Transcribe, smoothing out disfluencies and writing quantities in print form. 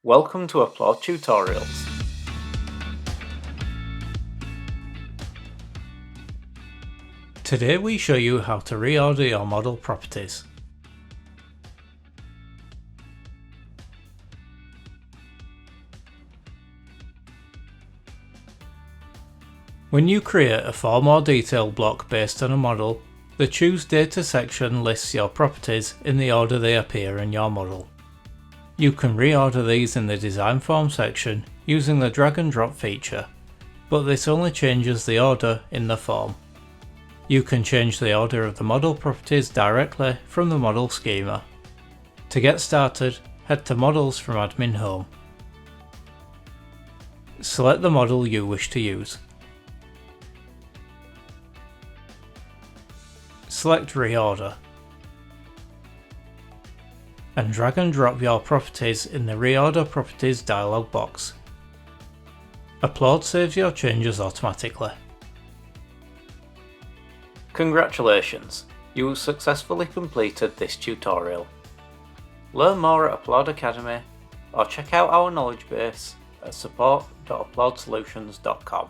Welcome to Applaud Tutorials. Today we show you how to reorder your model properties. When you create a form or detail block based on a model, the Choose Data section lists your properties in the order they appear in your model. You can reorder these in the Design Form section using the drag and drop feature, but this only changes the order in the form. You can change the order of the model properties directly from the model schema. To get started, head to Models from Admin Home. Select the model you wish to use. Select Reorder and drag and drop your properties in the Reorder Properties dialog box. Applaud saves your changes automatically. Congratulations, you successfully completed this tutorial. Learn more at Applaud Academy or check out our knowledge base at support.applaudsolutions.com.